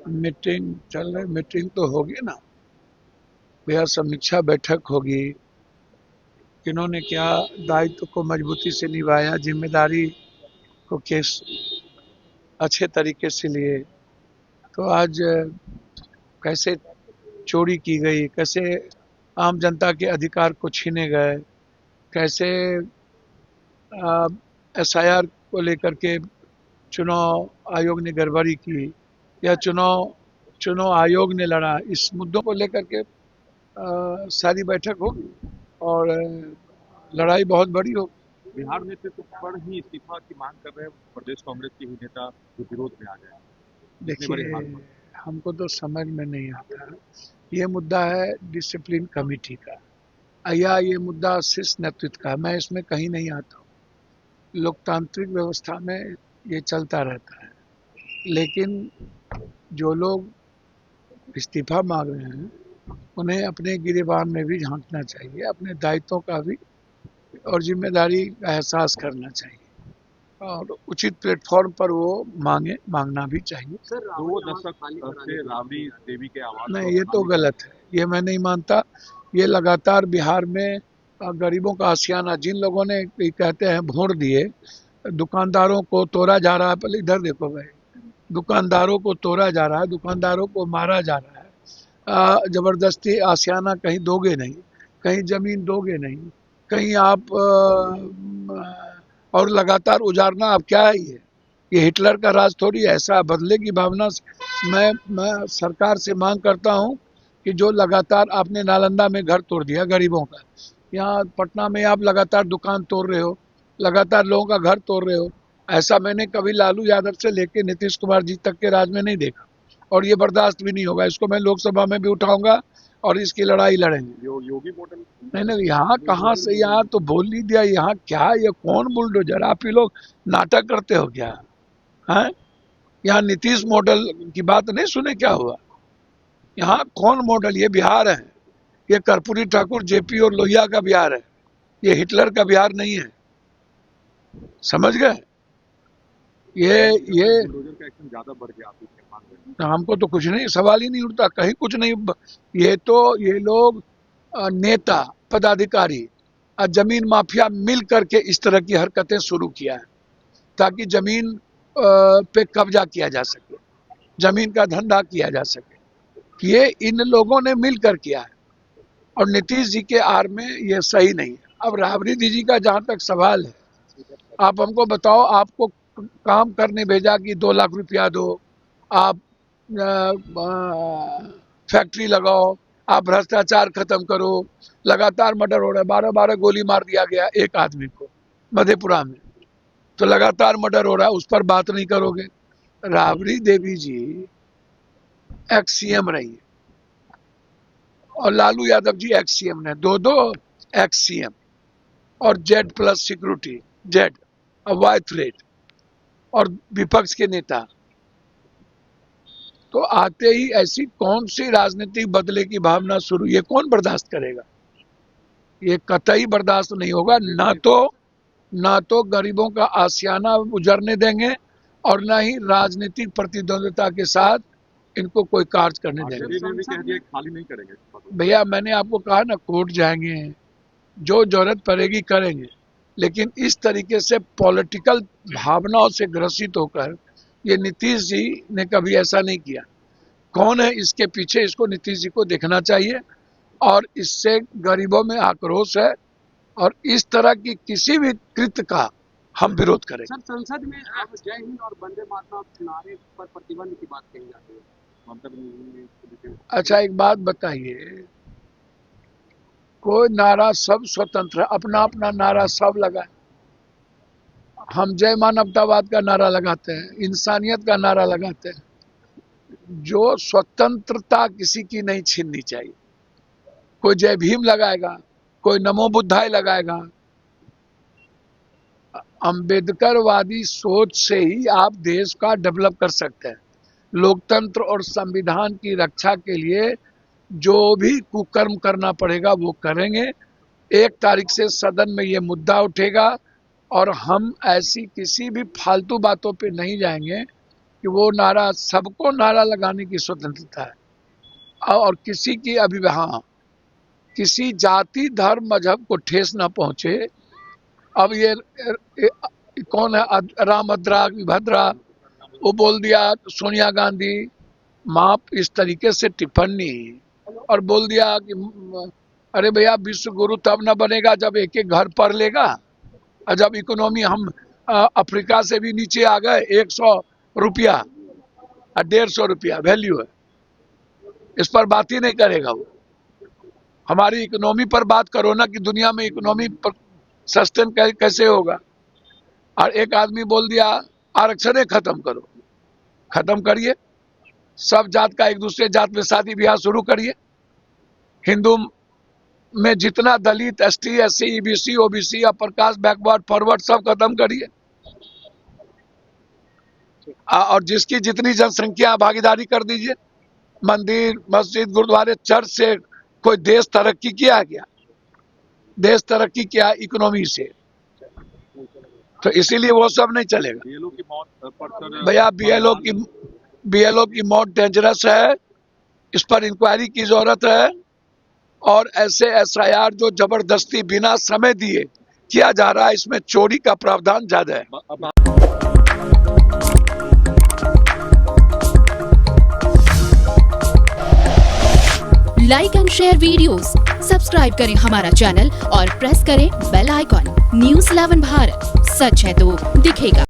Meeting चल रही, meeting तो होगी ना भैया, समीक्षा बैठक होगी। किन्होंने क्या दायित्व को मजबूती से निभाया, जिम्मेदारी को किस अच्छे तरीके से लिए, तो आज कैसे चोरी की गई, कैसे आम जनता के अधिकार को छीने गए, कैसे एसआईआर को लेकर के चुनाव आयोग ने गड़बड़ी की, या चुनाव चुनाव आयोग ने लड़ा, इस मुद्दों को लेकर के सारी बैठक होगी और लड़ाई बहुत बड़ी होगी। बिहार नेतृत्व पर ही इस्तीफा की मांग कर रहे हैं प्रदेश कांग्रेस के ही नेता जो विरोध में आ गए इतने बड़े हार देखिए, पर। हमको तो समझ में नहीं आता, ये मुद्दा है डिसिप्लिन कमेटी का या ये मुद्दा शीर्ष नेतृत्व का, मैं इसमें कहीं नहीं आता हूँ। लोकतांत्रिक व्यवस्था में ये चलता रहता है, लेकिन जो लोग इस्तीफा मांग रहे हैं उन्हें अपने गिरेबान में भी झांकना चाहिए, अपने दायित्वों का भी और जिम्मेदारी का एहसास करना चाहिए, और उचित प्लेटफॉर्म पर वो मांगना भी चाहिए। सर 2 दशक से राबड़ी देवी के आवास नहीं, को ये तो खाली गलत है, ये मैं नहीं मानता। ये लगातार बिहार में गरीबों का आशियाना, जिन लोगों ने कहते हैं वोट दिए, दुकानदारों को तोड़ा जा रहा है। पहले इधर देखो भाई, दुकानदारों को तोड़ा जा रहा है, दुकानदारों को मारा जा रहा है, जबरदस्ती आशियाना कहीं दोगे नहीं, कहीं जमीन दोगे नहीं, कहीं आप और लगातार उजारना, अब क्या है ये हिटलर का राज थोड़ी है। ऐसा बदले की भावना से मैं सरकार से मांग करता हूं कि जो लगातार आपने नालंदा में घर तोड़ दिया गरीबों का, यहाँ पटना में आप लगातार दुकान तोड़ रहे हो, लगातार लोगों का घर तोड़ रहे हो, ऐसा मैंने कभी लालू यादव से लेके नीतीश कुमार जी तक के राज में नहीं देखा, और ये बर्दाश्त भी नहीं होगा। इसको मैं लोकसभा में भी उठाऊंगा और इसकी लड़ाई लड़ेंगे। योगी मॉडल। नहीं नहीं, यहाँ कहाँ से, यहाँ तो बोल ही दिया, यहाँ क्या, ये कौन बुलडोजर, आप ही लोग नाटक करते हो क्या है? यहाँ नीतीश मॉडल की बात नहीं सुने, क्या हुआ? यहाँ कौन मॉडल, ये बिहार है, ये कर्पूरी ठाकुर जेपी और लोहिया का बिहार है, ये हिटलर का बिहार नहीं है, समझ गए? ये का एक्शन ज्यादा बढ़ गया आप इसके मांग रहे हैं। हमको तो कुछ नहीं, सवाल ही नहीं उठता, कहीं कुछ नहीं। ये तो ये लोग नेता पदाधिकारी जमीन माफिया मिल करके इस तरह की हरकतें शुरू किया है, ताकि जमीन पे कब्जा किया जा सके, जमीन का धंधा किया जा सके। ये इन लोगों ने मिलकर किया है, और नीतीश जी के आड़ में ये सही नहीं है। अब राबड़ी जी का जहां तक सवाल है, आप हमको बताओ, आपको काम करने भेजा कि 2 लाख रुपया दो, आप फैक्ट्री लगाओ, आप भ्रष्टाचार खत्म करो, लगातार मर्डर हो रहा है, 12-12 गोली मार दिया गया एक आदमी को मधेपुरा में, तो लगातार मर्डर हो रहा है, उस पर बात नहीं करोगे? राबड़ी देवी जी एक्स सीएम रही है, और लालू यादव जी एक्स सीएम ने, दो एक्स सीएम, और Z plus security, Z Y threat, और विपक्ष के नेता। तो आते ही ऐसी कौन सी राजनीतिक बदले की भावना शुरू, ये कौन बर्दाश्त करेगा? ये कतई बर्दाश्त नहीं होगा। ना तो गरीबों का आशियाना उजरने देंगे, और ना ही राजनीतिक प्रतिद्वंदिता के साथ इनको कोई कार्य करने देंगे। भी कह दिया खाली नहीं करेंगे। भैया, मैंने आपको कहा ना, कोर्ट जाएंगे, जो जरूरत पड़ेगी करेंगे, लेकिन इस तरीके से पॉलिटिकल भावनाओं से ग्रसित होकर, ये नीतीश जी ने कभी ऐसा नहीं किया। कौन है इसके पीछे, इसको नीतीश जी को देखना चाहिए, और इससे गरीबों में आक्रोश है, और इस तरह की किसी भी कृत्य का हम विरोध करें। सर, संसद में अब जय हिंद और वंदे मातरम नारे पर प्रतिबंध की बात कही जाती है। अच्छा, एक बात बताइए, कोई नारा, सब स्वतंत्र है, अपना अपना नारा सब लगाए। हम जय मानवतावाद का नारा लगाते हैं, इंसानियत का नारा लगाते हैं। जो स्वतंत्रता किसी की नहीं छीननी चाहिए। कोई जय भीम लगाएगा, कोई नमो बुद्धाय लगाएगा। अंबेडकरवादी सोच से ही आप देश का डेवलप कर सकते हैं। लोकतंत्र और संविधान की रक्षा के लिए जो भी कुकर्म करना पड़ेगा वो करेंगे। 1 तारीख से सदन में ये मुद्दा उठेगा, और हम ऐसी किसी भी फालतू बातों पे नहीं जाएंगे कि वो नारा, सबको नारा लगाने की स्वतंत्रता है और किसी की हाँ, किसी जाति धर्म मजहब को ठेस ना पहुंचे। अब ये कौन है, रामभद्रा विभद्रा, वो बोल दिया सोनिया गांधी माप इस तरीके से टिप्पणी और बोल दिया कि अरे भैया विश्व गुरु तब न बनेगा जब एक एक घर पढ़ लेगा। और जब इकोनॉमी हम अफ्रीका से भी नीचे आ गए, 100 रुपया और 150 रुपया वैल्यू है, इस पर बात ही नहीं करेगा वो। हमारी इकोनॉमी पर बात करो ना कि दुनिया में इकोनॉमी सस्टेन कैसे होगा। और एक आदमी बोल दिया आरक्षण खत्म करो, खत्म करिए, सब जात का एक दूसरे जात में शादी ब्याह शुरू करिए। हिंदू में जितना Dalit, ST, SC, EBC, OBC, upper caste, backward, forward सब खत्म करिए। और जिसकी जितनी जनसंख्या भागीदारी कर दीजिए। मंदिर, मस्जिद, गुरुद्वारे, चर्च से कोई देश तरक्की किया क्या? देश तरक्की किया इकोनॉमी से, तो इसीलिए वो सब नहीं चलेगा। बीएलओ की मौत पर भैया बीएलओ की मौत डेंजरस है, इस पर इंक्वायरी की जरूरत है। और ऐसे एसआईआर जो जबरदस्ती बिना समय दिए किया जा रहा है, इसमें चोरी का प्रावधान ज्यादा है। Like and share videos, subscribe करें हमारा चैनल और प्रेस करें बेल आइकॉन। News 11 भारत, सच है तो दिखेगा।